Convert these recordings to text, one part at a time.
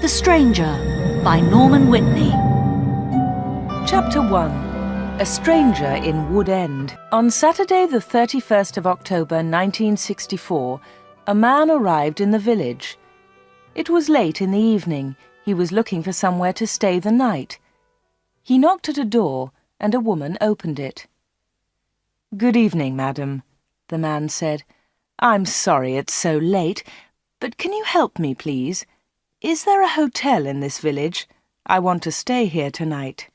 The Stranger by Norman Whitney. Chapter 1. A Stranger in Wood End. On Saturday the 31st of October 1964, a man arrived in the village. It was late in the evening. He was looking for somewhere to stay the night. He knocked at a door, and a woman opened it. "Good evening, madam," the man said. "I'm sorry it's so late, but can you help me, please? Is there a hotel in this village? I want to stay here tonight."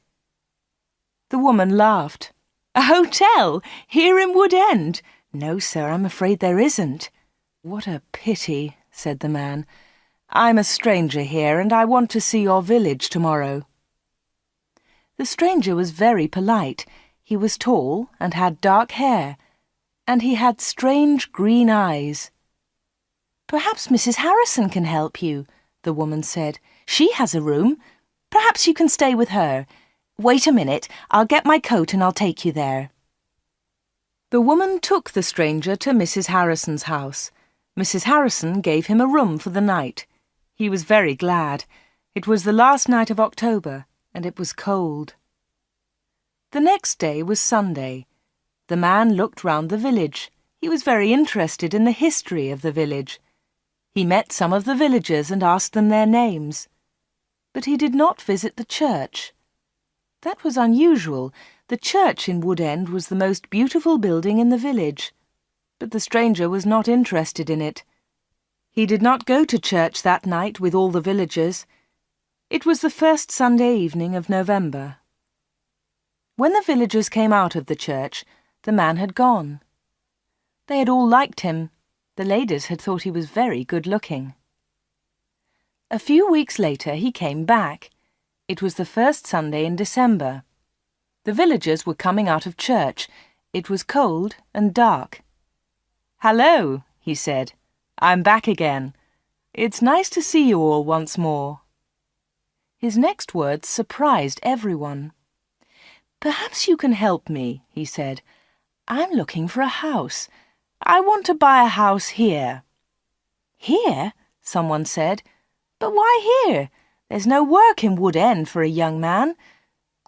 The woman laughed. "A hotel? Here in Wood End? No, sir, I'm afraid there isn't." "What a pity," said the man. "I'm a stranger here, and I want to see your village tomorrow." The stranger was very polite. He was tall and had dark hair, and he had strange green eyes. "Perhaps Mrs. Harrison can help you," the woman said. "She has a room. Perhaps you can stay with her. Wait a minute, I'll get my coat and I'll take you there." The woman took the stranger to Mrs. Harrison's house. Mrs. Harrison gave him a room for the night. He was very glad. It was the last night of October, and it was cold. The next day was Sunday. The man looked round the village. He was very interested in the history of the village. He met some of the villagers and asked them their names. But he did not visit the church. That was unusual. The church in Wood End was the most beautiful building in the village. But the stranger was not interested in it. He did not go to church that night with all the villagers. It was the first Sunday evening of November. When the villagers came out of the church, the man had gone. They had all liked him. The ladies had thought he was very good-looking. A few weeks later he came back. It was the first Sunday in December. The villagers were coming out of church. It was cold and dark. "Hello," he said. "I'm back again. It's nice to see you all once more." His next words surprised everyone. "Perhaps you can help me," he said. "I'm looking for a house. I want to buy a house here." "Here?" someone said. "But why here? There's no work in Wood End for a young man.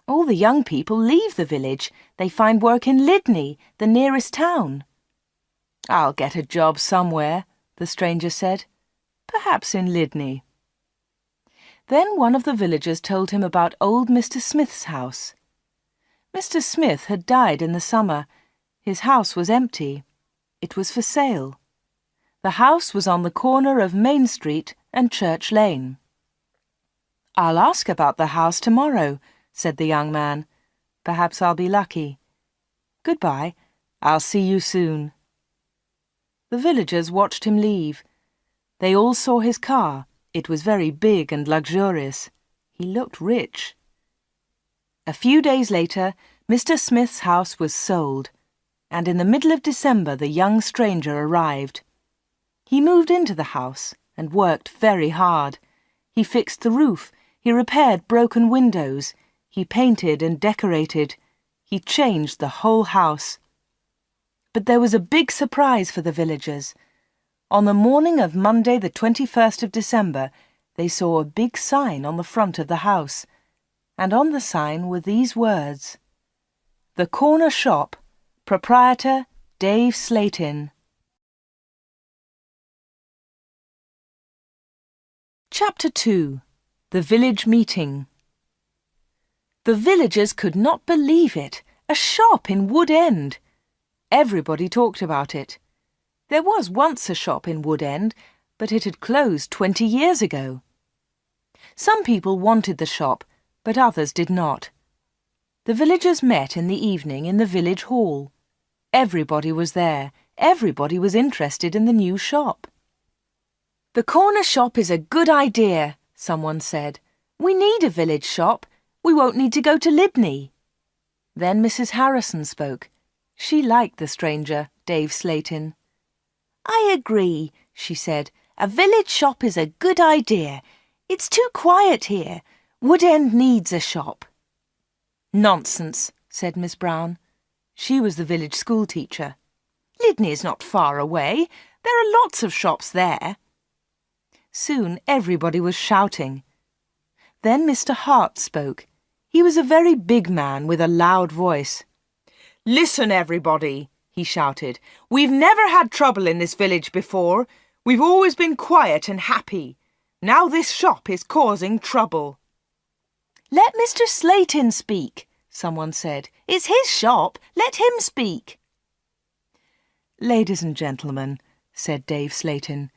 All the young people leave the village. They find work in Whitney, the nearest town." "I'll get a job somewhere," the stranger said. "Perhaps in Whitney." Then one of the villagers told him about old Mr. Smith's house. Mr. Smith had died in the summer. His house was empty. It was for sale. The house was on the corner of Main Street and Church Lane. "I'll ask about the house tomorrow," said the young man. "Perhaps I'll be lucky. Goodbye. I'll see you soon." The villagers watched him leave. They all saw his car. It was very big and luxurious. He looked rich. A few days later, Mr. Smith's house was sold, and in the middle of December the young stranger arrived. He moved into the house and worked very hard. He fixed the roof, he repaired broken windows, he painted and decorated, he changed the whole house. But there was a big surprise for the villagers. On the morning of Monday the 21st of December, they saw a big sign on the front of the house, and on the sign were these words: "The Corner Shop, Proprietor Dave Slatin." Chapter 2. The Village Meeting. The villagers could not believe it. A shop in Wood End. Everybody talked about it. There was once a shop in Wood End, but it had closed 20 years ago. Some people wanted the shop, but others did not. The villagers met in the evening in the village hall. Everybody was there. Everybody was interested in the new shop. "The corner shop is a good idea," someone said. "We need a village shop. We won't need to go to Whitney." Then Mrs. Harrison spoke. She liked the stranger, Dave Slatin. "I agree," she said. "A village shop is a good idea. It's too quiet here. Wood End needs a shop." "Nonsense," said Miss Brown. She was the village school teacher. "Whitney is not far away. There are lots of shops there." Soon everybody was shouting. Then Mr. Hart spoke. He was a very big man with a loud voice. "Listen, everybody," he shouted. "We've never had trouble in this village before. We've always been quiet and happy. Now this shop is causing trouble." "Let Mr. Slayton speak," someone said. "It's his shop. Let him speak." "Ladies and gentlemen," said Dave Slayton,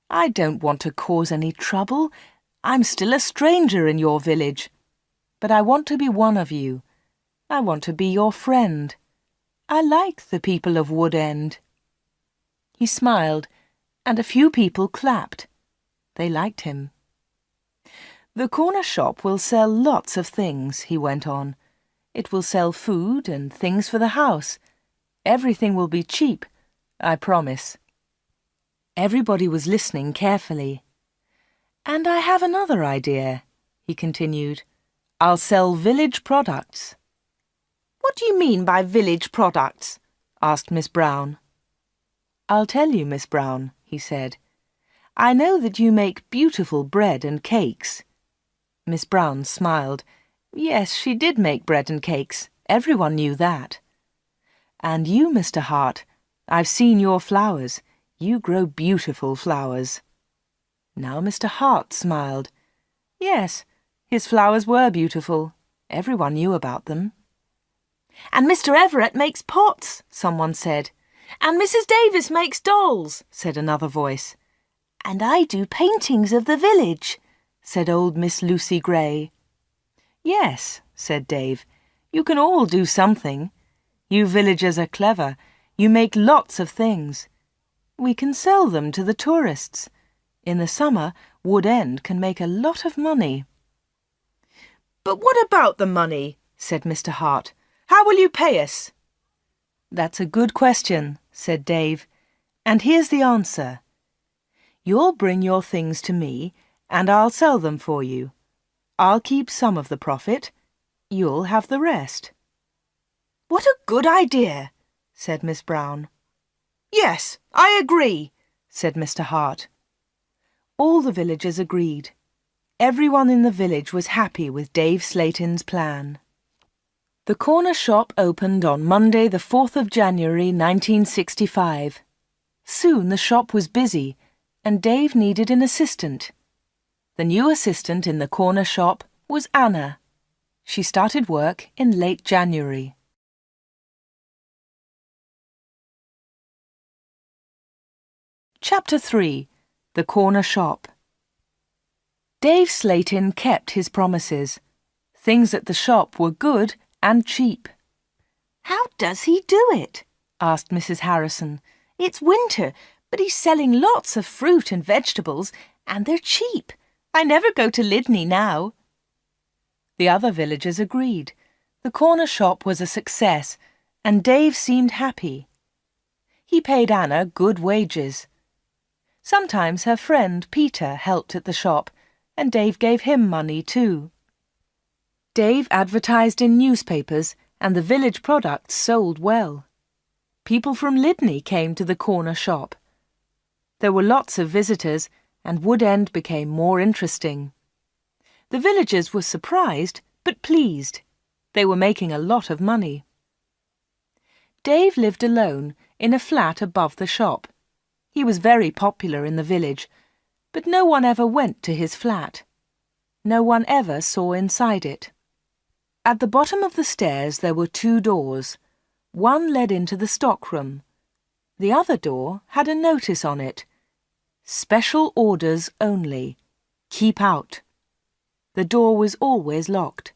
"I don't want to cause any trouble. I'm still a stranger in your village. But I want to be one of you. I want to be your friend. I like the people of Wood End." He smiled, and a few people clapped. They liked him. "The corner shop will sell lots of things," he went on. "It will sell food and things for the house. Everything will be cheap, I promise." Everybody was listening carefully. "And I have another idea," he continued. "I'll sell village products." "What do you mean by village products?" asked Miss Brown. "I'll tell you, Miss Brown," he said. "I know that you make beautiful bread and cakes." Miss Brown smiled. Yes, she did make bread and cakes. Everyone knew that. "And you, Mr. Hart, I've seen your flowers. You grow beautiful flowers." Now Mr. Hart smiled. Yes, his flowers were beautiful. Everyone knew about them. "And Mr. Everett makes pots," someone said. "And Mrs. Davis makes dolls," said another voice. "And I do paintings of the village," said old Miss Lucy Gray. "Yes," said Dave, "you can all do something. You villagers are clever. You make lots of things. We can sell them to the tourists. In the summer, Wood End can make a lot of money." "But what about the money?" said Mr. Hart. "How will you pay us?" "That's a good question," said Dave. "And here's the answer. You'll bring your things to me, and I'll sell them for you. I'll keep some of the profit. You'll have the rest." "What a good idea," said Miss Brown. "Yes, I agree," said Mr. Hart. All the villagers agreed. Everyone in the village was happy with Dave Slayton's plan. The corner shop opened on Monday the 4th of January 1965. Soon the shop was busy, and Dave needed an assistant. The new assistant in the corner shop was Anna. She started work in late January. Chapter 3. The Corner Shop. Dave Slayton kept his promises. Things at the shop were good and cheap. "How does he do it?" asked Mrs. Harrison. "It's winter, but he's selling lots of fruit and vegetables, and they're cheap. I never go to Lydney now." The other villagers agreed. The corner shop was a success, and Dave seemed happy. He paid Anna good wages. Sometimes her friend Peter helped at the shop, and Dave gave him money too. Dave advertised in newspapers, and the village products sold well. People from Lydney came to the corner shop. There were lots of visitors, and Wood End became more interesting. The villagers were surprised, but pleased. They were making a lot of money. Dave lived alone in a flat above the shop. He was very popular in the village, but no one ever went to his flat. No one ever saw inside it. At the bottom of the stairs there were 2 doors. One led into the stockroom. The other door had a notice on it. "Special orders only. Keep out." The door was always locked.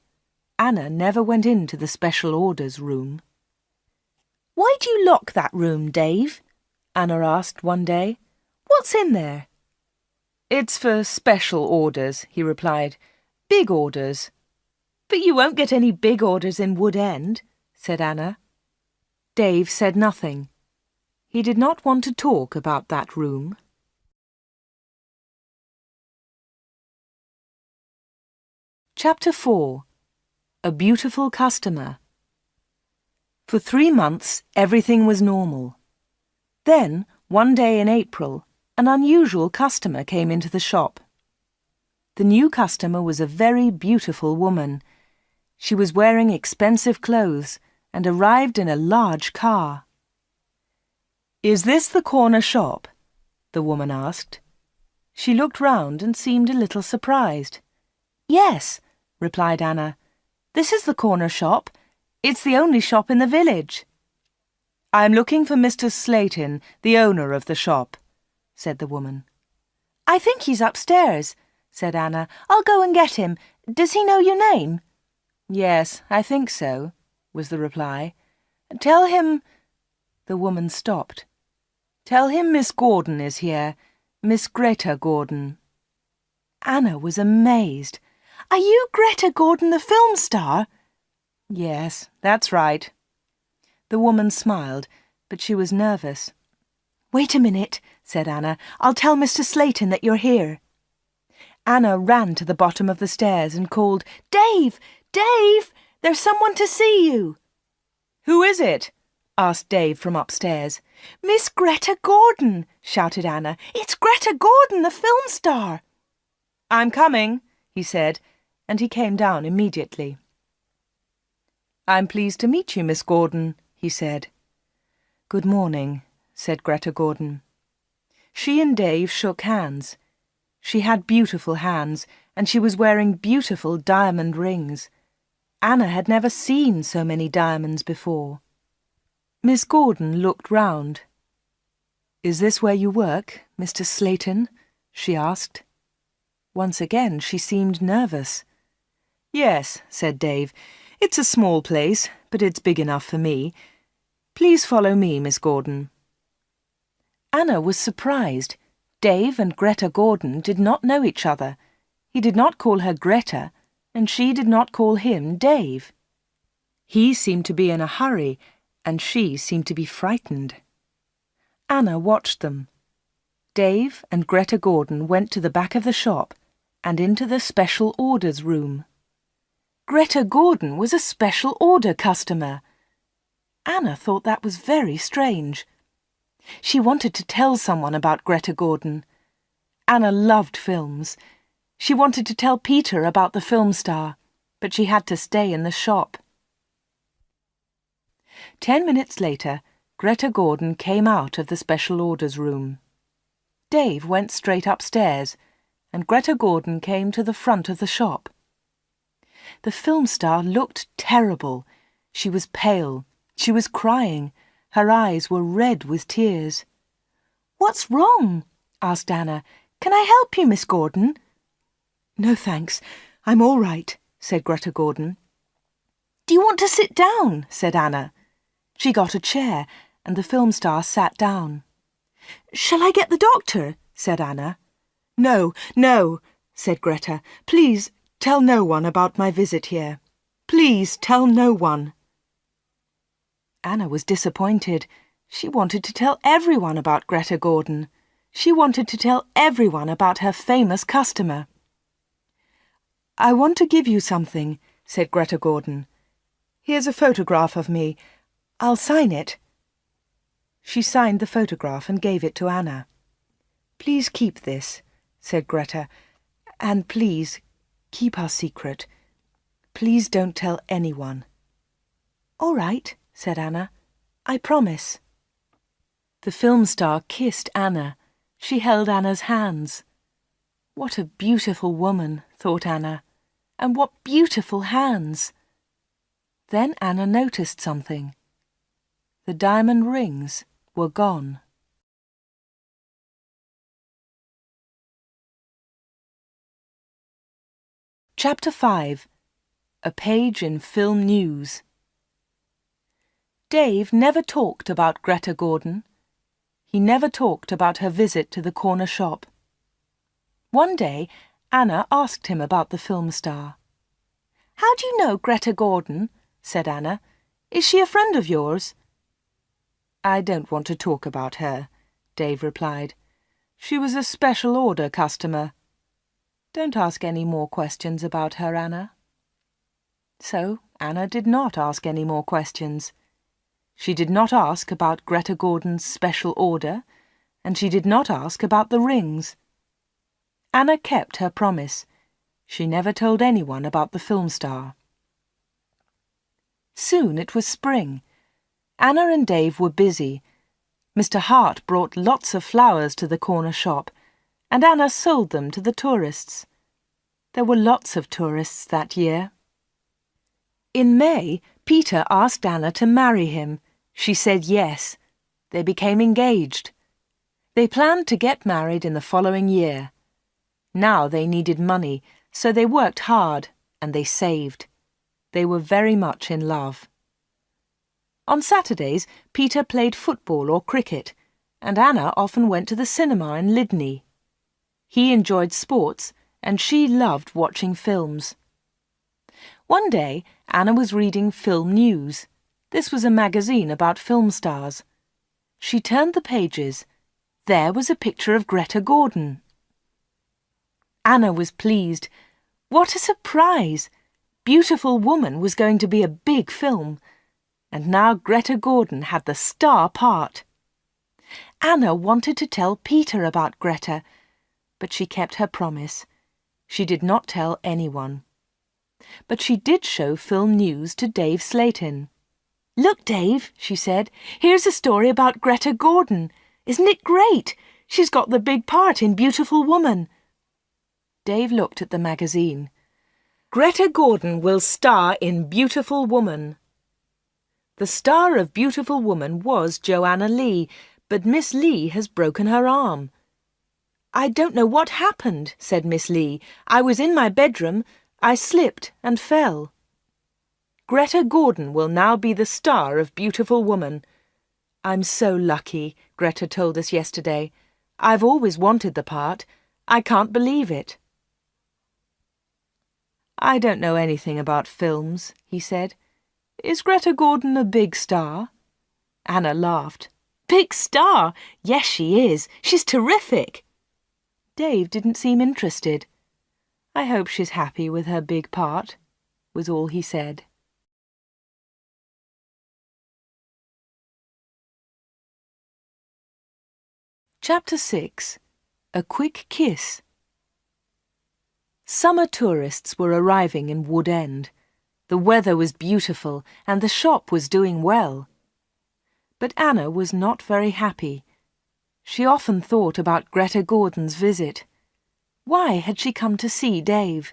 Anna never went into the special orders room. "Why do you lock that room, Dave?" Anna asked one day. "What's in there?" "It's for special orders," he replied. "Big orders." "But you won't get any big orders in Wood End," said Anna. Dave said nothing. He did not want to talk about that room. Chapter 4. A Beautiful Customer. For 3 months, everything was normal. Then, one day in April, an unusual customer came into the shop. The new customer was a very beautiful woman. She was wearing expensive clothes and arrived in a large car. "Is this the corner shop?" the woman asked. She looked round and seemed a little surprised. "Yes," replied Anna. "This is the corner shop. It's the only shop in the village." "I'm looking for Mr. Slayton, the owner of the shop," said the woman. "I think he's upstairs," said Anna. "I'll go and get him. Does he know your name?" "Yes, I think so," was the reply. "Tell him—" The woman stopped. "Tell him Miss Gordon is here, Miss Greta Gordon." Anna was amazed. "Are you Greta Gordon, the film star?" "Yes, that's right." The woman smiled, but she was nervous. "Wait a minute," said Anna. "I'll tell Mr. Slayton that you're here." Anna ran to the bottom of the stairs and called, "Dave! Dave! There's someone to see you." "Who is it?" asked Dave from upstairs. "Miss Greta Gordon!" shouted Anna. "It's Greta Gordon, the film star!" "I'm coming," he said, and he came down immediately. "I'm pleased to meet you, Miss Gordon," he said. "Good morning," said Greta Gordon. She and Dave shook hands. She had beautiful hands, and she was wearing beautiful diamond rings. Anna had never seen so many diamonds before. Miss Gordon looked round. "Is this where you work, Mr. Slayton?" she asked. Once again she seemed nervous. "Yes," said Dave. "It's a small place, but it's big enough for me. Please follow me, Miss Gordon." Anna was surprised. Dave and Greta Gordon did not know each other. He did not call her Greta, and she did not call him Dave. He seemed to be in a hurry, and she seemed to be frightened. Anna watched them. Dave and Greta Gordon went to the back of the shop and into the special orders room. Greta Gordon was a special order customer. Anna thought that was very strange. She wanted to tell someone about Greta Gordon. Anna loved films. She wanted to tell Peter about the film star, but she had to stay in the shop. 10 minutes later, Greta Gordon came out of the special orders room. Dave went straight upstairs, and Greta Gordon came to the front of the shop. The film star looked terrible. She was pale. She was crying. Her eyes were red with tears. "What's wrong?" asked Anna. "Can I help you, Miss Gordon?" "No, thanks. I'm all right," said Greta Gordon. "Do you want to sit down?" said Anna. She got a chair, and the film star sat down. "Shall I get the doctor?" said Anna. "No, no," said Greta. "Please tell no one about my visit here. Please tell no one." Anna was disappointed. She wanted to tell everyone about Greta Gordon. She wanted to tell everyone about her famous customer. "I want to give you something," said Greta Gordon. "Here's a photograph of me. I'll sign it." She signed the photograph and gave it to Anna. "Please keep this," said Greta, "and please keep our secret. Please don't tell anyone." "All right," said Anna. "I promise." The film star kissed Anna. She held Anna's hands. What a beautiful woman, thought Anna, and what beautiful hands. Then Anna noticed something. The diamond rings were gone. Chapter 5. A Page in Film News. Dave never talked about Greta Gordon. He never talked about her visit to the corner shop. One day, Anna asked him about the film star. "How do you know Greta Gordon?" said Anna. "Is she a friend of yours?" "I don't want to talk about her," Dave replied. "She was a special order customer. Don't ask any more questions about her, Anna." So Anna did not ask any more questions. She did not ask about Greta Gordon's special order, and she did not ask about the rings. Anna kept her promise. She never told anyone about the film star. Soon it was spring. Anna and Dave were busy. Mr. Hart brought lots of flowers to the corner shop, and Anna sold them to the tourists. There were lots of tourists that year. In May, Peter asked Anna to marry him. She said yes. They became engaged. They planned to get married in the following year. Now they needed money, so they worked hard and they saved. They were very much in love. On Saturdays, Peter played football or cricket, and Anna often went to the cinema in Lydney. He enjoyed sports, and she loved watching films. One day, Anna was reading Film News. This was a magazine about film stars. She turned the pages. There was a picture of Greta Gordon. Anna was pleased. What a surprise! Beautiful Woman was going to be a big film, and now Greta Gordon had the star part. Anna wanted to tell Peter about Greta, but she kept her promise. She did not tell anyone. But she did show Film News to Dave Slayton. "Look, Dave," she said, "here's a story about Greta Gordon. Isn't it great? She's got the big part in Beautiful Woman." Dave looked at the magazine. "Greta Gordon will star in Beautiful Woman." The star of Beautiful Woman was Joanna Lee, but Miss Lee has broken her arm. "I don't know what happened," said Miss Lee. "I was in my bedroom. I slipped and fell." Greta Gordon will now be the star of Beautiful Woman. "I'm so lucky," Greta told us yesterday. "I've always wanted the part. I can't believe it." "I don't know anything about films," he said. "Is Greta Gordon a big star?" Anna laughed. "Big star? Yes, she is. She's terrific." Dave didn't seem interested. "I hope she's happy with her big part," was all he said. Chapter 6. A Quick Kiss. Summer tourists were arriving in Wood End. The weather was beautiful and the shop was doing well. But Anna was not very happy. She often thought about Greta Gordon's visit. Why had she come to see Dave?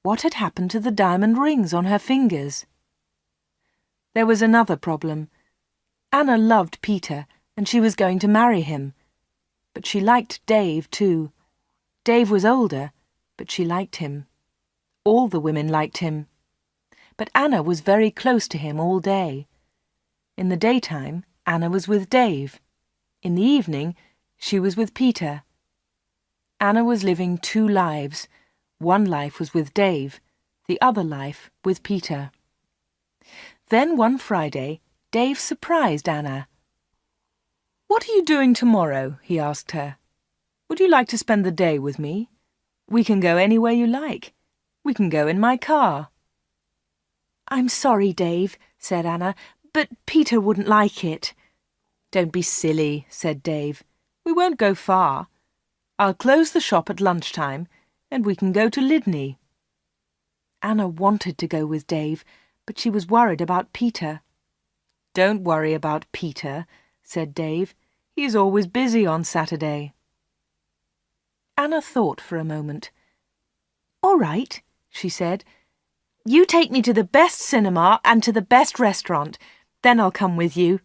What had happened to the diamond rings on her fingers? There was another problem. Anna loved Peter and she was going to marry him. But she liked Dave too. Dave was older, but she liked him. All the women liked him. But Anna was very close to him all day. In the daytime, Anna was with Dave. In the evening, she was with Peter. Anna was living two lives. One life was with Dave, the other life with Peter. Then one Friday, Dave surprised Anna. "What are you doing tomorrow?" he asked her. "Would you like to spend the day with me? We can go anywhere you like. We can go in my car." "I'm sorry, Dave," said Anna, "but Peter wouldn't like it." "Don't be silly," said Dave. "We won't go far. I'll close the shop at lunchtime, and we can go to Lydney." Anna wanted to go with Dave, but she was worried about Peter. "Don't worry about Peter," said Dave. "He's always busy on Saturday." Anna thought for a moment. "All right," she said. "You take me to the best cinema and to the best restaurant. Then I'll come with you."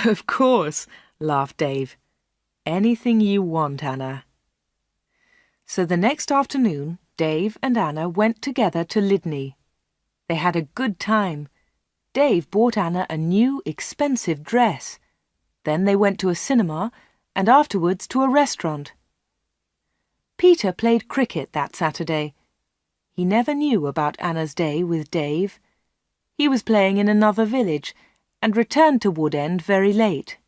"Of course," laughed Dave. "Anything you want, Anna." So the next afternoon, Dave and Anna went together to Lydney. They had a good time. Dave bought Anna a new, expensive dress. Then they went to a cinema and afterwards to a restaurant. Peter played cricket that Saturday. He never knew about Anna's day with Dave. He was playing in another village and returned to Wood End very late.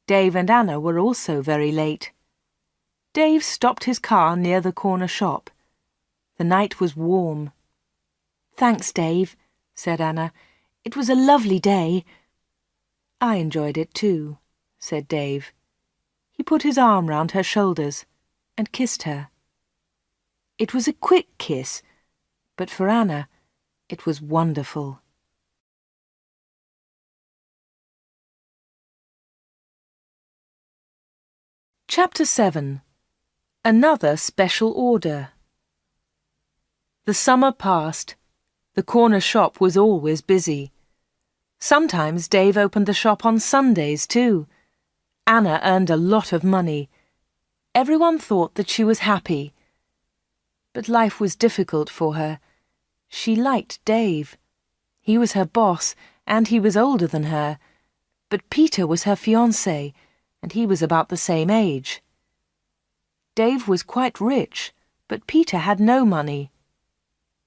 Dave and Anna were also very late. Dave stopped his car near the corner shop. The night was warm. "Thanks, Dave," said Anna. "It was a lovely day." "I enjoyed it too," said Dave. He put his arm round her shoulders and kissed her. It was a quick kiss, but for Anna, it was wonderful. Chapter 7. Another Special Order. The summer passed. The corner shop was always busy. Sometimes Dave opened the shop on Sundays too. Anna earned a lot of money. Everyone thought that she was happy. But life was difficult for her. She liked Dave. He was her boss, and he was older than her. But Peter was her fiancé, and he was about the same age. Dave was quite rich, but Peter had no money.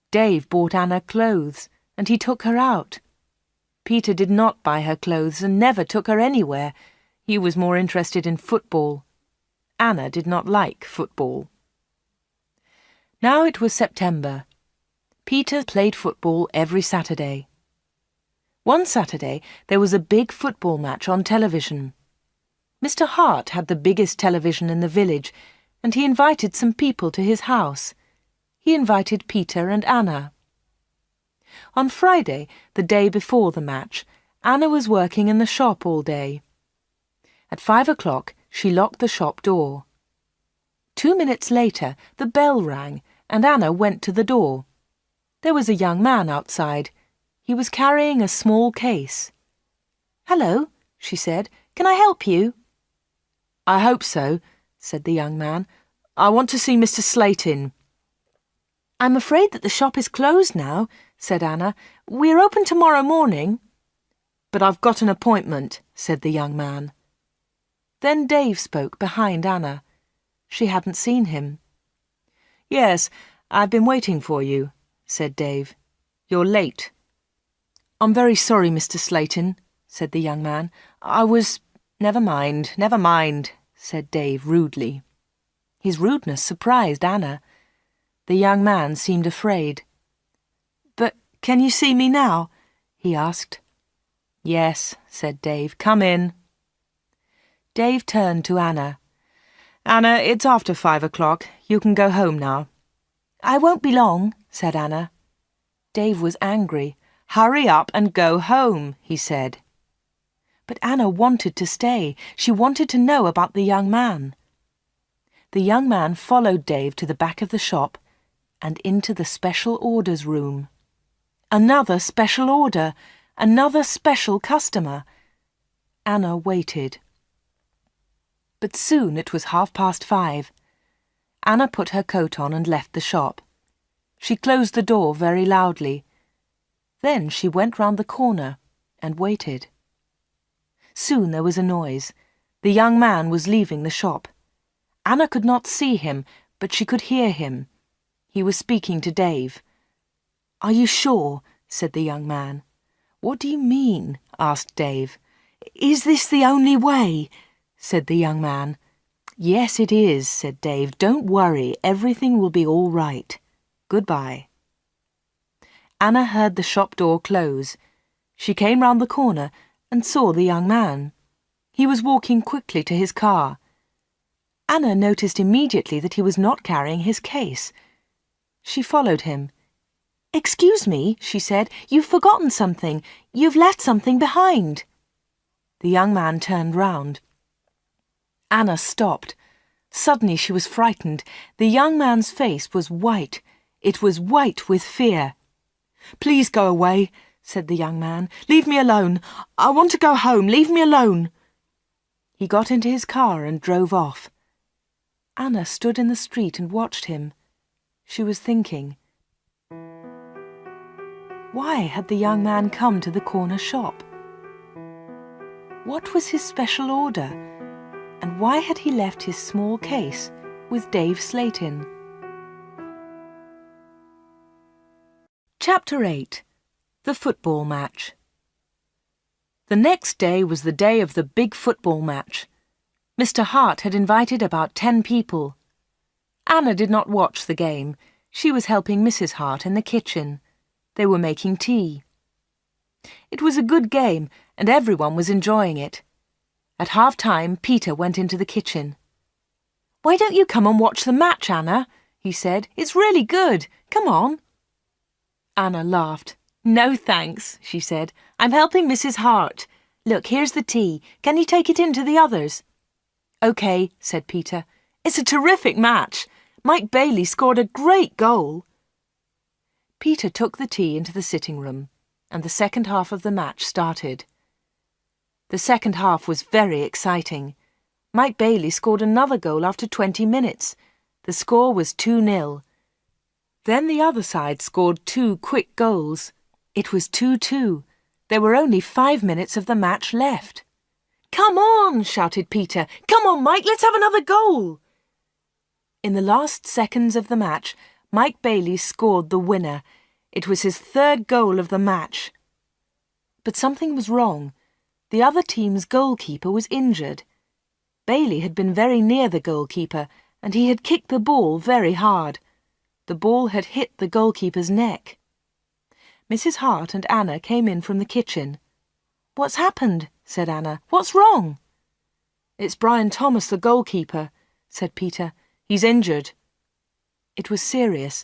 Dave bought Anna clothes, and he took her out. Peter did not buy her clothes and never took her anywhere. He was more interested in football. Anna did not like football. Now it was September. Peter played football every Saturday. One Saturday there was a big football match on television. Mr. Hart had the biggest television in the village, and he invited some people to his house. He invited Peter and Anna. On Friday, the day before the match, Anna was working in the shop all day. At 5 o'clock, she locked the shop door. 2 minutes later, the bell rang, and Anna went to the door. There was a young man outside. He was carrying a small case. "Hello," she said. "Can I help you?" "I hope so," said the young man. "I want to see Mr. Slayton." "I'm afraid that the shop is closed now," said Anna. "We're open tomorrow morning." "But I've got an appointment," said the young man. Then Dave spoke behind Anna. She hadn't seen him. "Yes, I've been waiting for you," said Dave. "You're late." "I'm very sorry, Mr. Slayton," said the young man. Never mind, said Dave rudely. His rudeness surprised Anna. The young man seemed afraid. "But can you see me now?" he asked. "Yes," said Dave. "Come in." Dave turned to Anna. "Anna, it's after 5 o'clock. You can go home now." "I won't be long," said Anna. Dave was angry. "Hurry up and go home," he said. But Anna wanted to stay. She wanted to know about the young man. The young man followed Dave to the back of the shop and into the special orders room. Another special order, another special customer. Anna waited. But soon it was 5:30. Anna put her coat on and left the shop. She closed the door very loudly. Then she went round the corner and waited. Soon there was a noise. The young man was leaving the shop. Anna could not see him, but she could hear him. He was speaking to Dave. "Are you sure?" said the young man. "What do you mean?" asked Dave. "Is this the only way?" said the young man. "Yes, it is," said Dave. "Don't worry, everything will be all right. Goodbye." Anna heard the shop door close. She came round the corner and saw the young man. He was walking quickly to his car. Anna noticed immediately that he was not carrying his case. She followed him. "Excuse me," she said, "you've forgotten something. You've left something behind." The young man turned round. Anna stopped. Suddenly she was frightened. The young man's face was white. It was white with fear. "Please go away," said the young man. "Leave me alone. I want to go home. Leave me alone." He got into his car and drove off. Anna stood in the street and watched him. She was thinking. Why had the young man come to the corner shop? What was his special order? And why had he left his small case with Dave Slayton? Chapter 8. The Football Match. The next day was the day of the big football match. Mr. Hart had invited about 10 people. Anna did not watch the game. She was helping Mrs. Hart in the kitchen. They were making tea. It was a good game, and everyone was enjoying it. At half-time, Peter went into the kitchen. "Why don't you come and watch the match, Anna?" he said. It's really good. Come on. Anna laughed. No, thanks, she said. I'm helping Mrs. Hart. Look, here's the tea. Can you take it in to the others? OK, said Peter. It's a terrific match. Mike Bailey scored a great goal. Peter took the tea into the sitting room, and the second half of the match started. The second half was very exciting. Mike Bailey scored another goal after 20 minutes. The score was 2-0. Then the other side scored 2 quick goals. It was 2-2. There were only 5 minutes of the match left. Come on, shouted Peter. Come on, Mike, let's have another goal. In the last seconds of the match, Mike Bailey scored the winner. It was his 3rd goal of the match. But something was wrong. The other team's goalkeeper was injured. Bailey had been very near the goalkeeper, and he had kicked the ball very hard. The ball had hit the goalkeeper's neck. Mrs. Hart and Anna came in from the kitchen. What's happened? Said Anna. What's wrong? It's Brian Thomas, the goalkeeper, said Peter. He's injured. It was serious.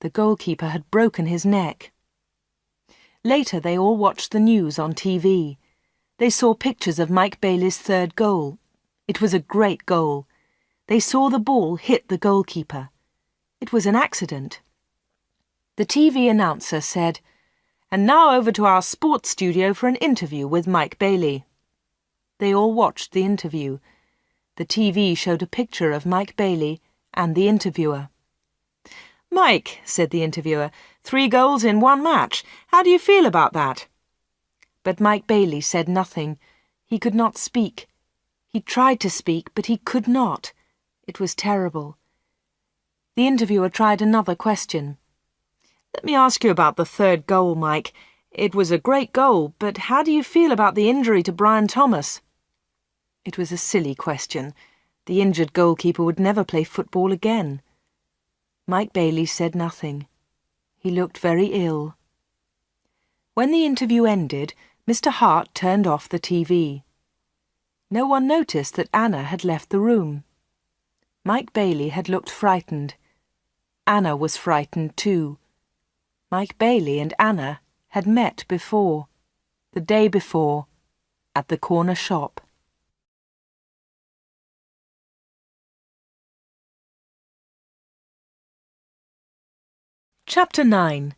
The goalkeeper had broken his neck. Later they all watched the news on TV. They saw pictures of Mike Bailey's 3rd goal. It was a great goal. They saw the ball hit the goalkeeper. It was an accident. The TV announcer said, "And now over to our sports studio for an interview with Mike Bailey." They all watched the interview. The TV showed a picture of Mike Bailey and the interviewer. "Mike," said the interviewer, 3 goals in 1 match. How do you feel about that?" But Mike Bailey said nothing. He could not speak. He tried to speak, but he could not. It was terrible. The interviewer tried another question. "Let me ask you about the 3rd goal, Mike. It was a great goal, but how do you feel about the injury to Brian Thomas?" It was a silly question. The injured goalkeeper would never play football again. Mike Bailey said nothing. He looked very ill. When the interview ended, Mr. Hart turned off the TV. No one noticed that Anna had left the room. Mike Bailey had looked frightened. Anna was frightened too. Mike Bailey and Anna had met before, the day before, at the corner shop. Chapter 9.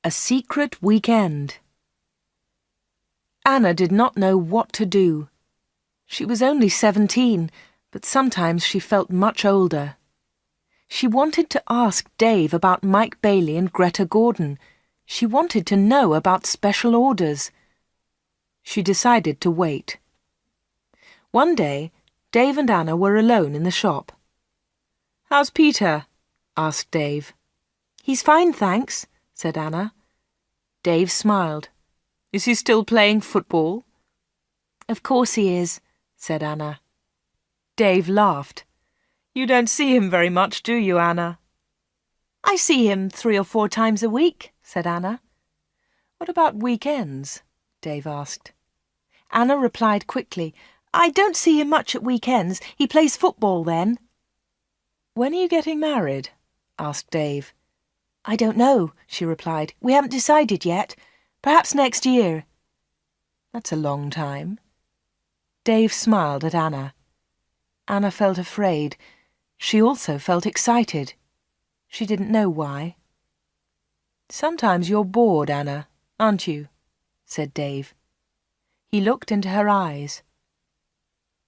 A Secret Weekend. Anna did not know what to do. She was only 17, but sometimes she felt much older. She wanted to ask Dave about Mike Bailey and Greta Gordon. She wanted to know about special orders. She decided to wait. One day, Dave and Anna were alone in the shop. "How's Peter?" asked Dave. "He's fine, thanks," said Anna. Dave smiled. "Is he still playing football?" "Of course he is," said Anna. Dave laughed. "You don't see him very much, do you, Anna?" "I see him 3 or 4 times a week," said Anna. "What about weekends?" Dave asked. Anna replied quickly, "I don't see him much at weekends. He plays football then." "When are you getting married?" asked Dave. "I don't know," she replied. "We haven't decided yet. Perhaps next year." "That's a long time." Dave smiled at Anna. Anna felt afraid. She also felt excited. She didn't know why. "Sometimes you're bored, Anna, aren't you?" said Dave. He looked into her eyes.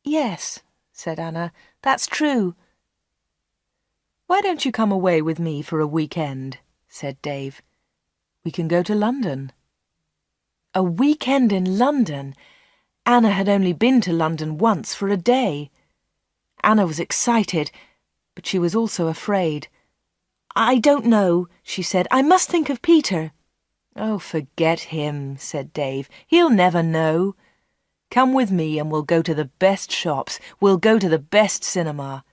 "Yes," said Anna, "that's true." "Why don't you come away with me for a weekend?" said Dave. "We can go to London." A weekend in London! Anna had only been to London once for a day. Anna was excited, but she was also afraid. "I don't know," she said. "I must think of Peter." "Oh, forget him," said Dave. "He'll never know. Come with me and we'll go to the best shops. We'll go to the best cinema.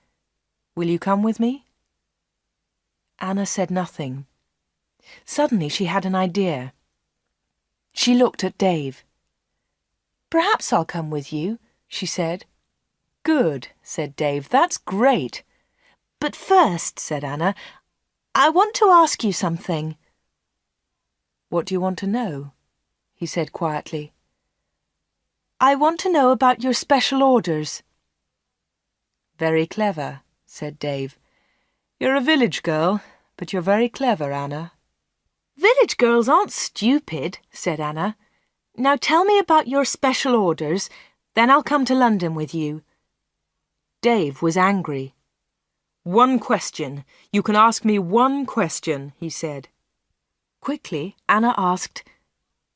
Will you come with me?" Anna said nothing. Suddenly she had an idea. She looked at Dave. "Perhaps I'll come with you," she said. "Good," said Dave. "That's great." "But first," said Anna, I want to ask you something." "What do you want to know?" he said quietly. "I want to know about your special orders." "Very clever," said Dave. "You're a village girl, but you're very clever, Anna." "Village girls aren't stupid," said Anna. "Now tell me about your special orders, then I'll come to London with you." Dave was angry. "One question. You can ask me one question," he said. Quickly, Anna asked,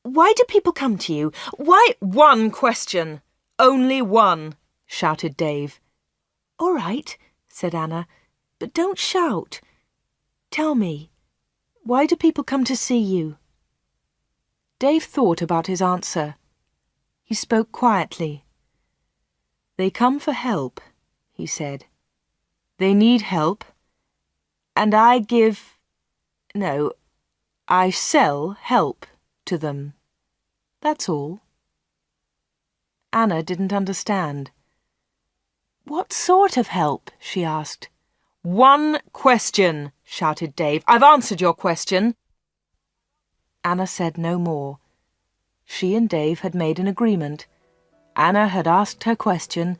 "Why do people come to you? Why—" "One question! Only one!" shouted Dave. "All right," said Anna, "but don't shout. Tell me, why do people come to see you?" Dave thought about his answer. He spoke quietly. "They come for help," he said. "They need help, and I sell help to them. That's all." Anna didn't understand. "What sort of help?" she asked. "One question," shouted Dave. "I've answered your question." Anna said no more. She and Dave had made an agreement. Anna had asked her question.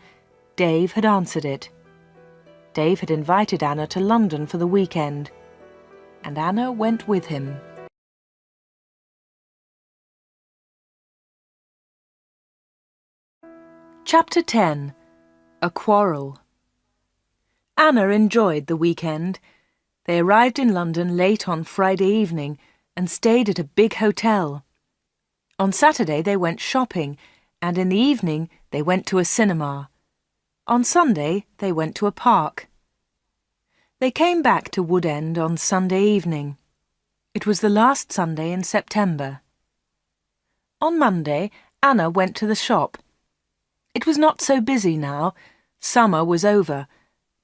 Dave had answered it. Dave had invited Anna to London for the weekend, and Anna went with him. Chapter 10. A Quarrel. Anna enjoyed the weekend. They arrived in London late on Friday evening and stayed at a big hotel. On Saturday they went shopping, and in the evening they went to a cinema. On Sunday they went to a park. They came back to Wood End on Sunday evening. It was the last Sunday in September. On Monday, Anna went to the shop. It was not so busy now. Summer was over.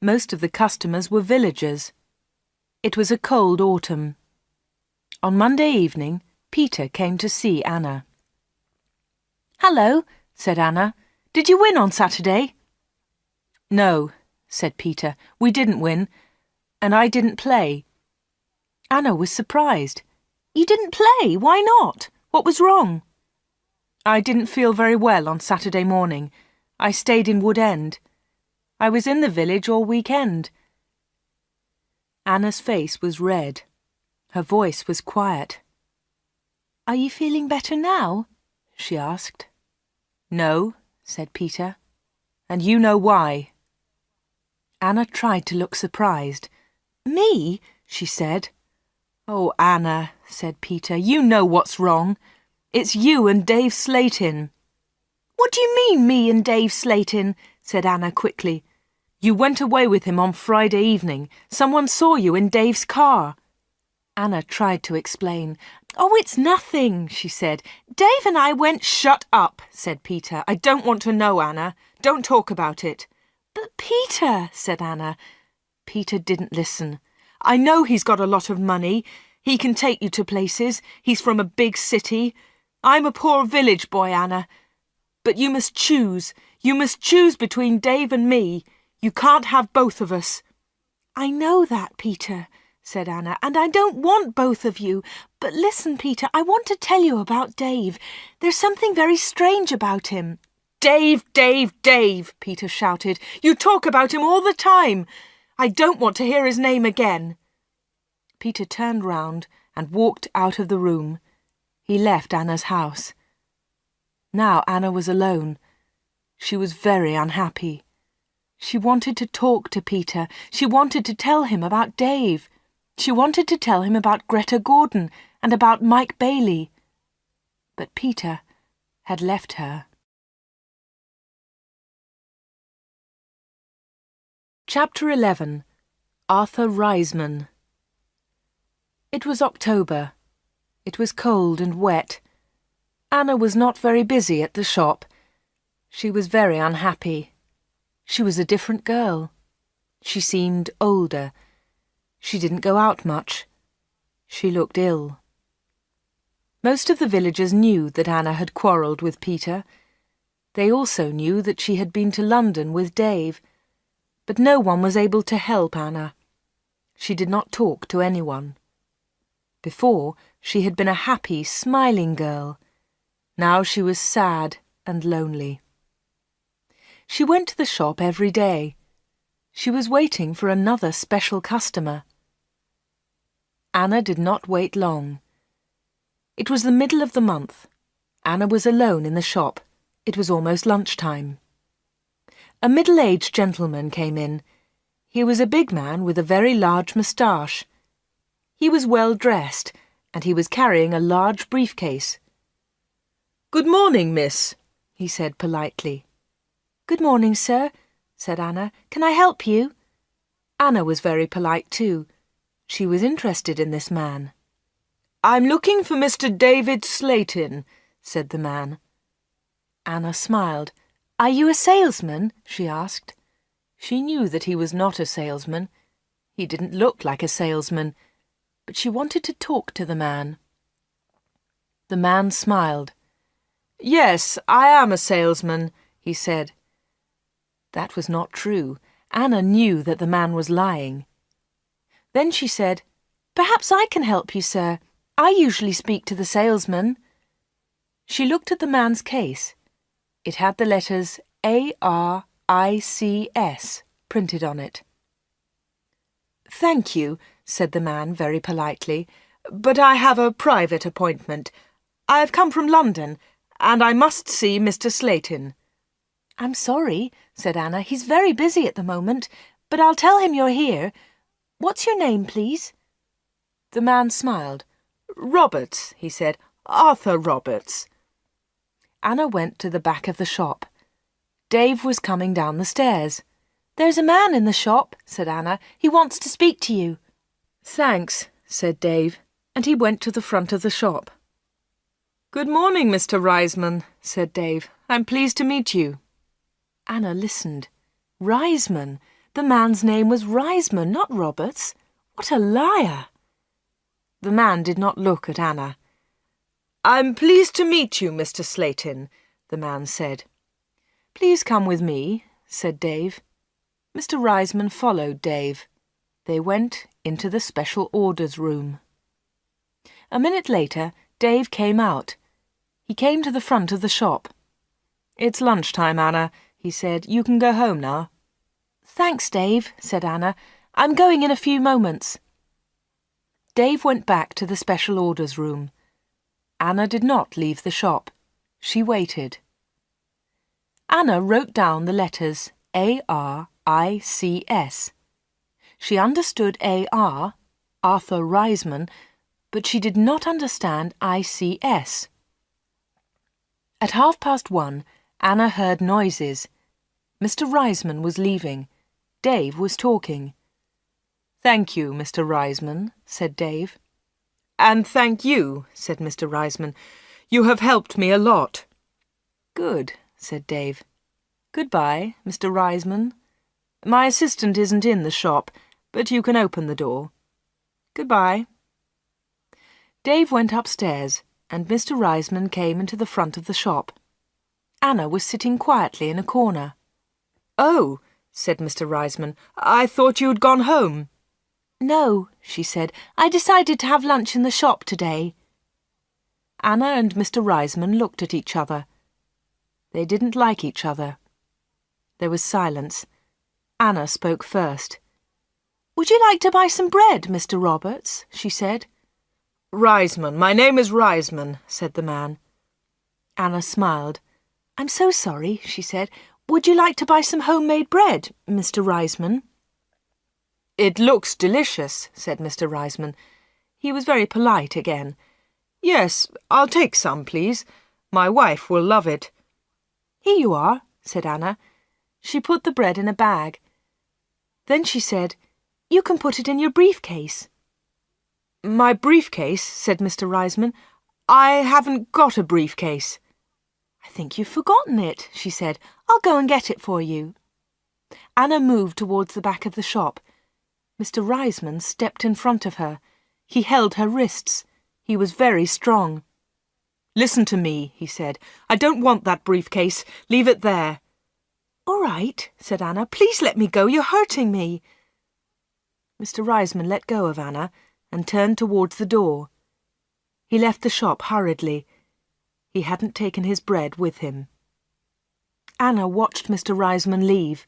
Most of the customers were villagers. It was a cold autumn. On Monday evening, Peter came to see Anna. "Hello," said Anna. "Did you win on Saturday?" "No," said Peter. "We didn't win, and I didn't play." Anna was surprised. "You didn't play? Why not? What was wrong?" "I didn't feel very well on Saturday morning. I stayed in Wood End. I was in the village all weekend." Anna's face was red. Her voice was quiet. "Are you feeling better now?" she asked. "No," said Peter, "and you know why." Anna tried to look surprised. "Me?" she said. "Oh, Anna," said Peter, "you know what's wrong. It's you and Dave Slatin." "What do you mean, me and Dave Slatin?" said Anna quickly. "You went away with him on Friday evening. Someone saw you in Dave's car." Anna tried to explain. "Oh, it's nothing," she said. "Dave and I went—" "Shut up," said Peter. "I don't want to know, Anna. Don't talk about it." "But Peter," said Anna. Peter didn't listen. "I know he's got a lot of money. He can take you to places. He's from a big city. I'm a poor village boy, Anna. But you must choose. You must choose between Dave and me. You can't have both of us." "I know that, Peter," said Anna, "and I don't want both of you. But listen, Peter, I want to tell you about Dave. There's something very strange about him." "Dave, Dave, Dave," Peter shouted. "You talk about him all the time. I don't want to hear his name again." Peter turned round and walked out of the room. He left Anna's house. Now Anna was alone. She was very unhappy. She wanted to talk to Peter. She wanted to tell him about Dave. She wanted to tell him about Greta Gordon and about Mike Bailey. But Peter had left her. Chapter 11. Arthur Reisman. It was October. It was cold and wet. Anna was not very busy at the shop. She was very unhappy. She was a different girl. She seemed older. She didn't go out much. She looked ill. Most of the villagers knew that Anna had quarrelled with Peter. They also knew that she had been to London with Dave. But no one was able to help Anna. She did not talk to anyone. Before, she had been a happy, smiling girl. Now she was sad and lonely. She went to the shop every day. She was waiting for another special customer. Anna did not wait long. It was the middle of the month. Anna was alone in the shop. It was almost lunchtime. A middle-aged gentleman came in. He was a big man with a very large moustache. He was well dressed, and he was carrying a large briefcase. "Good morning, miss," he said politely. "Good morning, sir," said Anna. "Can I help you?" Anna was very polite too. She was interested in this man. "I'm looking for Mr. David Slayton," said the man. Anna smiled. "Are you a salesman?" she asked. She knew that he was not a salesman. He didn't look like a salesman, but she wanted to talk to the man. The man smiled. "Yes, I am a salesman," he said. That was not true. Anna knew that the man was lying. Then she said, "Perhaps I can help you, sir. I usually speak to the salesman." She looked at the man's case. It had the letters ARICS printed on it. "Thank you," said the man very politely, "but I have a private appointment. I have come from London, and I must see Mr. Slayton." "I'm sorry," said Anna. "He's very busy at the moment, but I'll tell him you're here. What's your name, please?" The man smiled. "Roberts," he said. "Arthur Roberts." Anna went to the back of the shop. Dave was coming down the stairs. "There's a man in the shop," said Anna. "He wants to speak to you." "Thanks," said Dave, and he went to the front of the shop. "Good morning, Mr. Reisman," said Dave. "I'm pleased to meet you." Anna listened. Reisman! The man's name was Reisman, not Roberts. What a liar! The man did not look at Anna. "I'm pleased to meet you, Mr. Slayton," the man said. "Please come with me," said Dave. Mr. Reisman followed Dave. They went into the special orders room. A minute later, Dave came out. He came to the front of the shop. "It's lunchtime, Anna," he said. "You can go home now." "Thanks, Dave," said Anna. "I'm going in a few moments." Dave went back to the special orders room. Anna did not leave the shop. She waited. Anna wrote down the letters ARICS. She understood AR, Arthur Reisman, but she did not understand ICS. At 1:30, Anna heard noises. Mr. Reisman was leaving. Dave was talking. "Thank you, Mr. Reisman," said Dave. "And thank you," said Mr. Reisman. "You have helped me a lot." "Good," said Dave. "Goodbye, Mr. Reisman. My assistant isn't in the shop, but you can open the door. Goodbye." Dave went upstairs, and Mr. Reisman came into the front of the shop. Anna was sitting quietly in a corner. "Oh," said Mr. Reisman, "I thought you had gone home." "No," she said. "I decided to have lunch in the shop today." Anna and Mr. Reisman looked at each other. They didn't like each other. There was silence. Anna spoke first. "Would you like to buy some bread, Mr. Roberts?" she said. "Reisman, my name is Reisman," said the man. Anna smiled. "I'm so sorry," she said. "Would you like to buy some homemade bread, Mr. Reisman?" "It looks delicious," said Mr. Reisman. He was very polite again. "Yes, I'll take some, please. My wife will love it." "Here you are," said Anna. She put the bread in a bag. Then she said, "You can put it in your briefcase." "My briefcase?" said Mr. Reisman. "I haven't got a briefcase." "I think you've forgotten it," she said. "I'll go and get it for you." Anna moved towards the back of the shop. Mr. Reisman stepped in front of her. He held her wrists. He was very strong. "Listen to me," he said. "I don't want that briefcase. Leave it there." "All right," said Anna. "Please let me go. You're hurting me." Mr. Reisman let go of Anna and turned towards the door. He left the shop hurriedly. He hadn't taken his bread with him. Anna watched Mr. Reisman leave.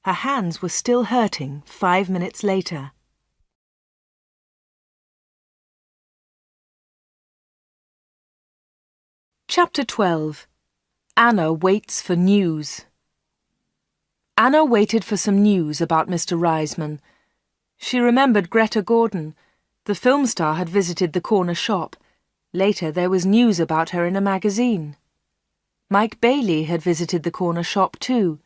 Her hands were still hurting 5 minutes later. Chapter 12. Anna waits for news. Anna waited for some news about Mr. Reisman. She remembered Greta Gordon. The film star had visited the corner shop. Later there was news about her in a magazine. Mike Bailey had visited the corner shop too.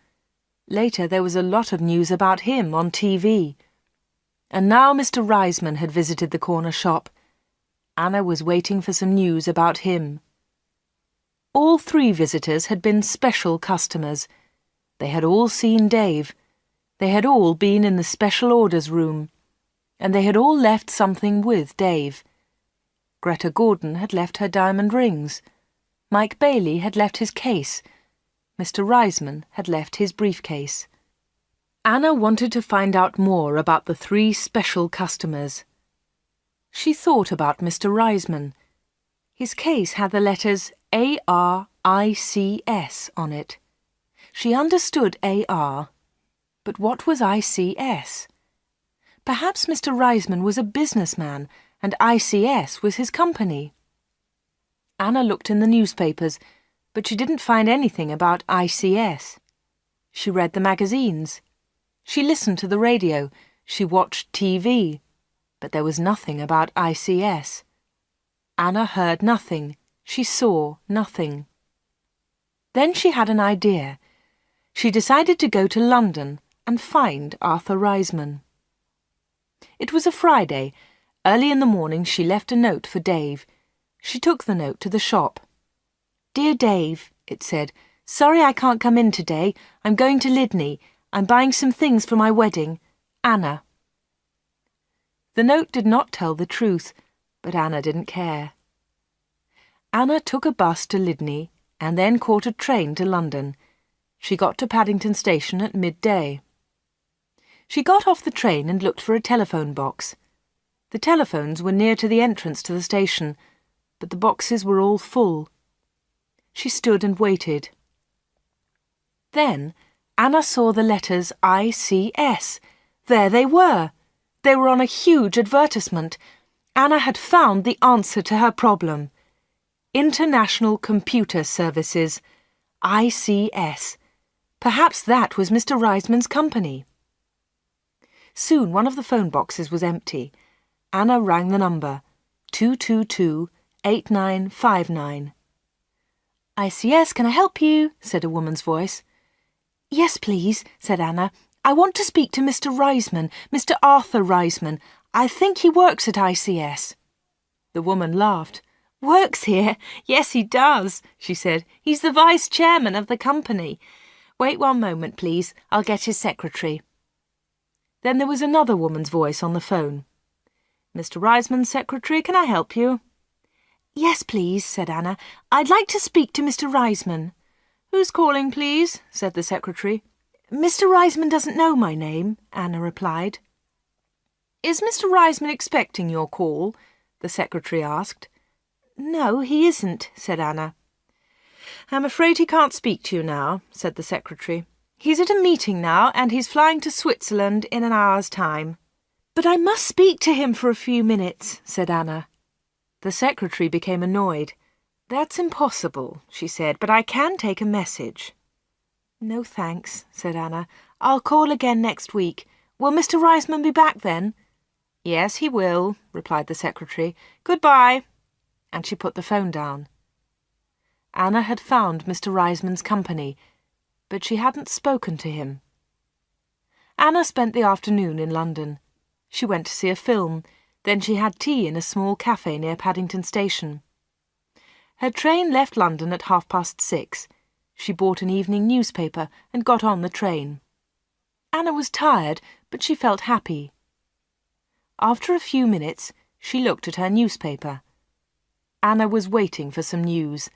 Later there was a lot of news about him on TV. And now Mr. Reisman had visited the corner shop. Anna was waiting for some news about him. All 3 visitors had been special customers. They had all seen Dave. They had all been in the special orders room. And they had all left something with Dave. Greta Gordon had left her diamond rings. Mike Bailey had left his case. Mr. Reisman had left his briefcase. Anna wanted to find out more about the 3 special customers. She thought about Mr. Reisman. His case had the letters ARICS on it. She understood AR, but what was ICS? Perhaps Mr. Reisman was a businessman and ICS was his company. Anna looked in the newspapers, but she didn't find anything about ICS. She read the magazines. She listened to the radio. She watched TV. But there was nothing about ICS. Anna heard nothing. She saw nothing. Then she had an idea. She decided to go to London and find Arthur Reisman. It was a Friday. Early in the morning she left a note for Dave. She took the note to the shop. "Dear Dave," it said, "sorry I can't come in today. I'm going to Lydney. I'm buying some things for my wedding. Anna." The note did not tell the truth, but Anna didn't care. Anna took a bus to Lydney and then caught a train to London. She got to Paddington Station at midday. She got off the train and looked for a telephone box. The telephones were near to the entrance to the station, but the boxes were all full. She stood and waited. Then Anna saw the letters ICS. There they were. They were on a huge advertisement. Anna had found the answer to her problem. International Computer Services, ICS. Perhaps that was Mr. Reisman's company. Soon one of the phone boxes was empty. Anna rang the number, 222-8959. "ICS, can I help you?" said a woman's voice. "Yes, please," said Anna. "I want to speak to Mr. Reisman, Mr. Arthur Reisman. I think he works at ICS." The woman laughed. "Works here? Yes, he does," she said. "He's the vice chairman of the company. Wait 1 moment, please. I'll get his secretary." Then there was another woman's voice on the phone. "Mr. Reisman's secretary, can I help you?" "Yes, please," said Anna. "I'd like to speak to Mr. Reisman." "Who's calling, please?" said the secretary. "Mr. Reisman doesn't know my name," Anna replied. "Is Mr. Reisman expecting your call?" the secretary asked. "No, he isn't," said Anna. "I'm afraid he can't speak to you now," said the secretary. "He's at a meeting now, and he's flying to Switzerland in an hour's time." "But I must speak to him for a few minutes," said Anna. The secretary became annoyed. "That's impossible," she said, "but I can take a message." "No, thanks," said Anna. "I'll call again next week. Will Mr. Reisman be back then?" "Yes, he will," replied the secretary. "Goodbye." And she put the phone down. Anna had found Mr. Reisman's company, but she hadn't spoken to him. Anna spent the afternoon in London. She went to see a film, then she had tea in a small cafe near Paddington Station. Her train left London at 6:30. She bought an evening newspaper and got on the train. Anna was tired, but she felt happy. After a few minutes, she looked at her newspaper. Anna was waiting for some news.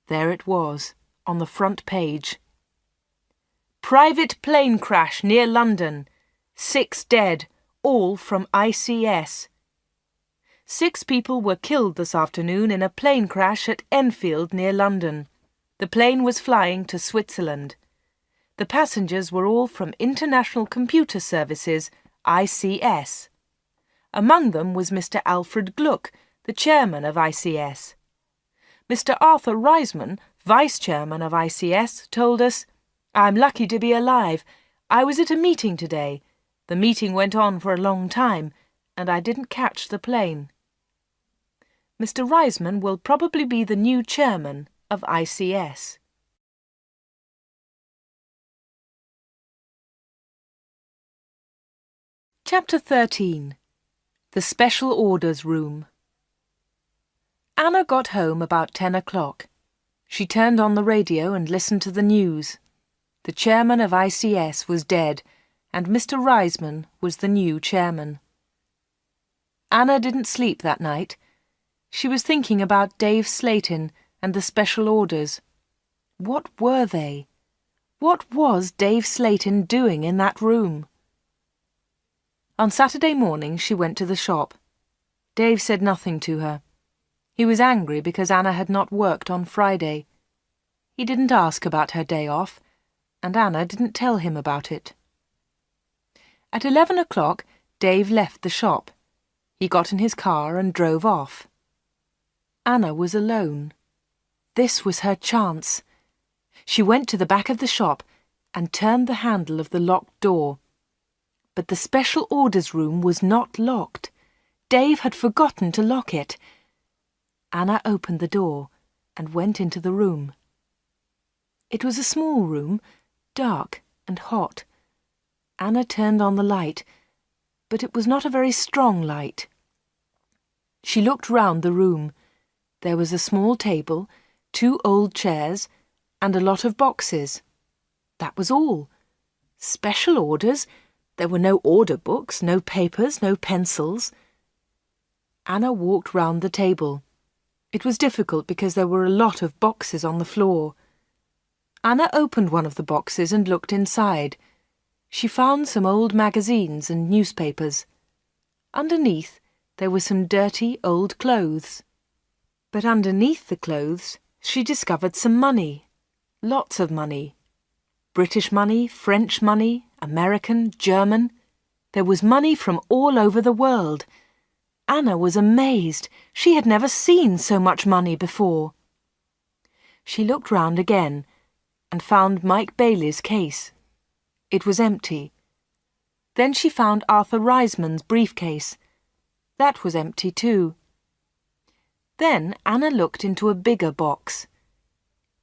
There it was, on the front page. "Private plane crash near London. 6 dead, all from ICS. 6 people were killed this afternoon in a plane crash at Enfield near London. The plane was flying to Switzerland. The passengers were all from International Computer Services, ICS. Among them was Mr. Alfred Gluck, the chairman of ICS. Mr. Arthur Reisman, vice chairman of ICS, told us, "I'm lucky to be alive. I was at a meeting today. The meeting went on for a long time, and I didn't catch the plane." Mr. Reisman will probably be the new chairman of ICS. Chapter 13. The Special Orders Room. Anna got home about 10 o'clock. She turned on the radio and listened to the news. The chairman of ICS was dead, and Mr. Reisman was the new chairman. Anna didn't sleep that night. She was thinking about Dave Slayton and the special orders. What were they? What was Dave Slayton doing in that room? On Saturday morning she went to the shop. Dave said nothing to her. He was angry because Anna had not worked on Friday. He didn't ask about her day off, and Anna didn't tell him about it. At 11 o'clock, Dave left the shop. He got in his car and drove off. Anna was alone. This was her chance. She went to the back of the shop and turned the handle of the locked door. But the special orders room was not locked. Dave had forgotten to lock it. Anna opened the door and went into the room. It was a small room, dark and hot. Anna turned on the light, but it was not a very strong light. She looked round the room. There was a small table, 2 old chairs, and a lot of boxes. That was all. Special orders? There were no order books, no papers, no pencils. Anna walked round the table. It was difficult because there were a lot of boxes on the floor. Anna opened one of the boxes and looked inside. She found some old magazines and newspapers. Underneath, there were some dirty old clothes. But underneath the clothes, she discovered some money. Lots of money. British money, French money, American, German. There was money from all over the world. Anna was amazed. She had never seen so much money before. She looked round again and found Mike Bailey's case. It was empty. Then she found Arthur Reisman's briefcase. That was empty too. Then Anna looked into a bigger box.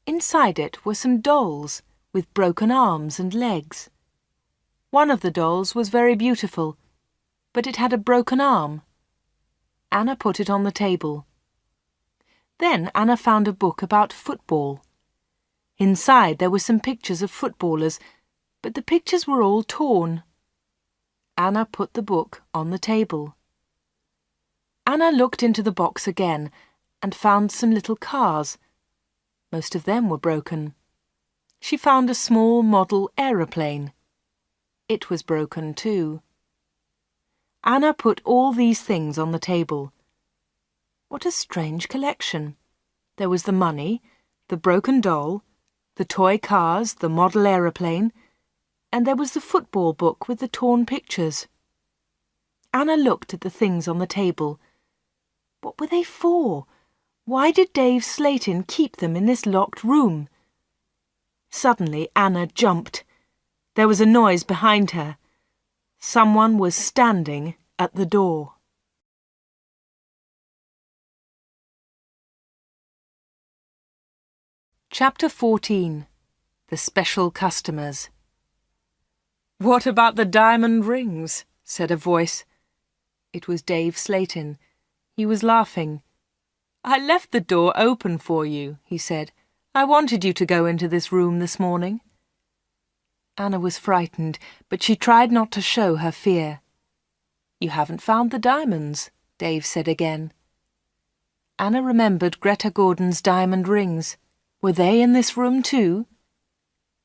Inside it were some dolls with broken arms and legs. One of the dolls was very beautiful, but it had a broken arm. Anna put it on the table. Then Anna found a book about football. Inside there were some pictures of footballers, but the pictures were all torn. Anna put the book on the table. Anna looked into the box again and found some little cars. Most of them were broken. She found a small model aeroplane. It was broken too. Anna put all these things on the table. What a strange collection. There was the money, the broken doll, the toy cars, the model aeroplane, and there was the football book with the torn pictures. Anna looked at the things on the table. What were they for? Why did Dave Slayton keep them in this locked room? Suddenly Anna jumped. There was a noise behind her. Someone was standing at the door. Chapter 14. The Special Customers. "What about the diamond rings?" said a voice. It was Dave Slayton. He was laughing. "I left the door open for you," he said. "I wanted you to go into this room this morning." Anna was frightened, but she tried not to show her fear. "You haven't found the diamonds," Dave said again. Anna remembered Greta Gordon's diamond rings. Were they in this room too?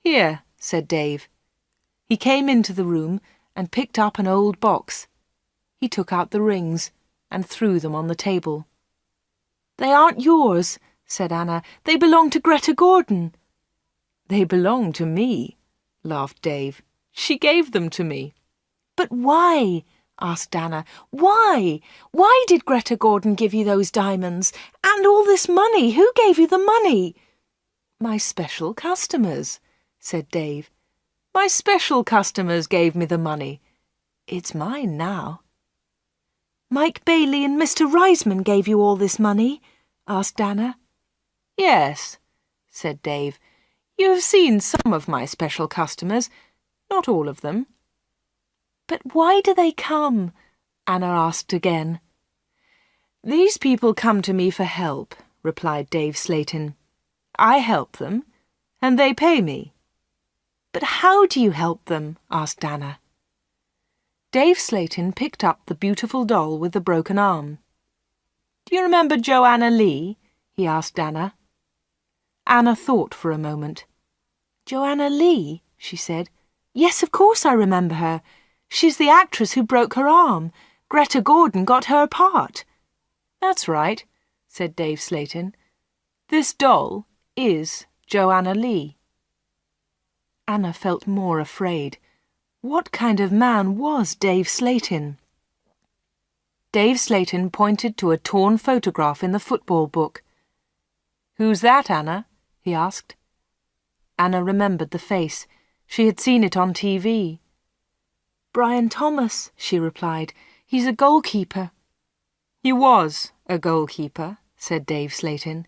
"Here," said Dave. He came into the room and picked up an old box. He took out the rings and threw them on the table. "They aren't yours," said Anna. "They belong to Greta Gordon." "They belong to me," laughed Dave. "She gave them to me." "But why?" asked Anna. "Why? Why did Greta Gordon give you those diamonds? And all this money? Who gave you the money?" "My special customers," said Dave. "My special customers gave me the money. It's mine now." "Mike Bailey and Mr. Reisman gave you all this money?" asked Anna. "Yes," said Dave. "You have seen some of my special customers, not all of them." "But why do they come?" Anna asked again. "These people come to me for help," replied Dave Slayton. "I help them, and they pay me." "But how do you help them?" asked Anna. Dave Slayton picked up the beautiful doll with the broken arm. "Do you remember Joanna Lee?" he asked Anna. Anna thought for a moment. "Joanna Lee?" she said. "Yes, of course I remember her. She's the actress who broke her arm. Greta Gordon got her part." "That's right," said Dave Slayton. "This doll is Joanna Lee." Anna felt more afraid. What kind of man was Dave Slayton? Dave Slayton pointed to a torn photograph in the football book. "Who's that, Anna?" he asked. Anna remembered the face. She had seen it on TV. "Brian Thomas," she replied. "He's a goalkeeper." "He was a goalkeeper," said Dave Slayton.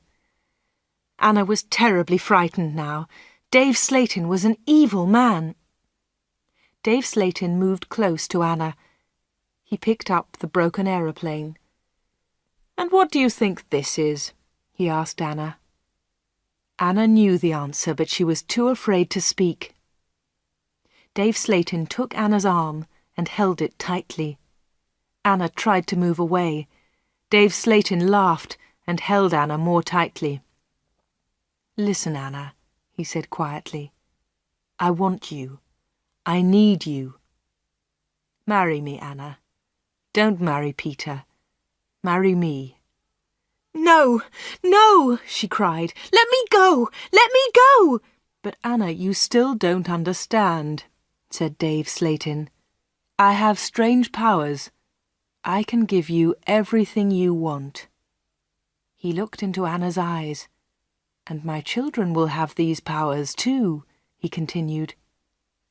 Anna was terribly frightened now. Dave Slayton was an evil man. Dave Slayton moved close to Anna. He picked up the broken aeroplane. "And what do you think this is?" he asked Anna. Anna knew the answer, but she was too afraid to speak. Dave Slayton took Anna's arm and held it tightly. Anna tried to move away. Dave Slayton laughed and held Anna more tightly. "Listen, Anna," he said quietly. "I want you. I need you. Marry me, Anna. Don't marry Peter. Marry me." "No, no," she cried. "Let me go! Let me go!" "But Anna, you still don't understand," said Dave Slayton. "I have strange powers. I can give you everything you want." He looked into Anna's eyes. "And my children will have these powers too," he continued.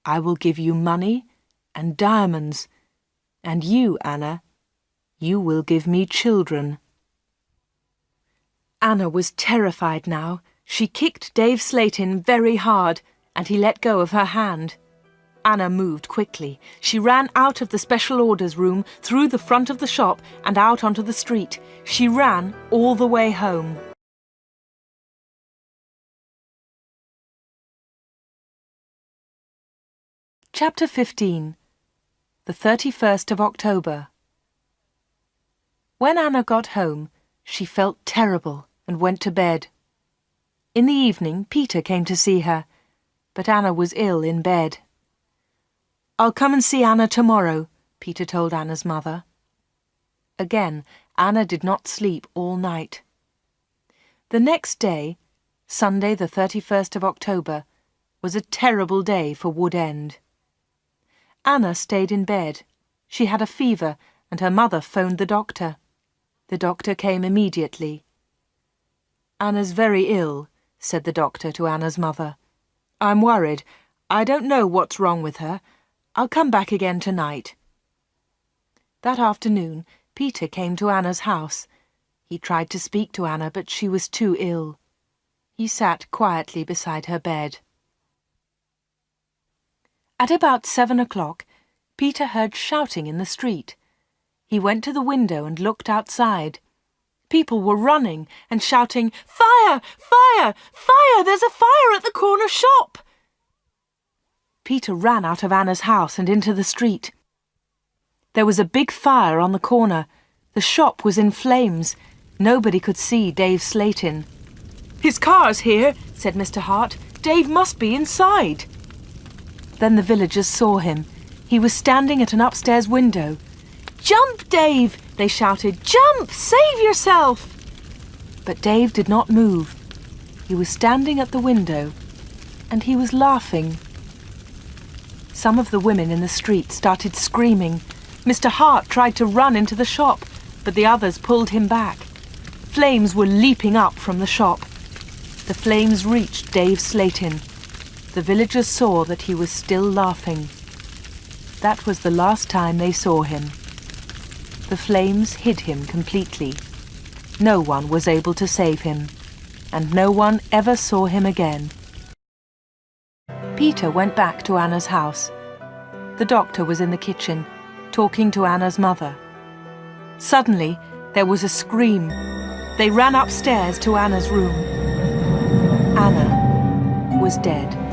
"I will give you money and diamonds, and you, Anna, you will give me children." Anna was terrified now. She kicked Dave Slayton very hard, and he let go of her hand. Anna moved quickly. She ran out of the special orders room, through the front of the shop, and out onto the street. She ran all the way home. Chapter 15. The 31st of October. When Anna got home, she felt terrible and went to bed. In the evening, Peter came to see her, but Anna was ill in bed. "I'll come and see Anna tomorrow," Peter told Anna's mother. Again, Anna did not sleep all night. The next day, Sunday the 31st of October, was a terrible day for Wood End. Anna stayed in bed. She had a fever, and her mother phoned the doctor. The doctor came immediately. "Anna's very ill," said the doctor to Anna's mother. "I'm worried. I don't know what's wrong with her. I'll come back again tonight." That afternoon, Peter came to Anna's house. He tried to speak to Anna, but she was too ill. He sat quietly beside her bed. At about 7 o'clock, Peter heard shouting in the street. He went to the window and looked outside. People were running and shouting, "Fire! Fire! Fire! There's a fire at the corner shop!" Peter ran out of Anna's house and into the street. There was a big fire on the corner. The shop was in flames. Nobody could see Dave Slayton. "His car's here," said Mr. Hart. "Dave must be inside." Then the villagers saw him. He was standing at an upstairs window. "Jump, Dave!" they shouted. "Jump! Save yourself!" But Dave did not move. He was standing at the window, and he was laughing. Some of the women in the street started screaming. Mr. Hart tried to run into the shop, but the others pulled him back. Flames were leaping up from the shop. The flames reached Dave Slayton. The villagers saw that he was still laughing. That was the last time they saw him. The flames hid him completely. No one was able to save him, and no one ever saw him again. Peter went back to Anna's house. The doctor was in the kitchen, talking to Anna's mother. Suddenly, there was a scream. They ran upstairs to Anna's room. Anna was dead.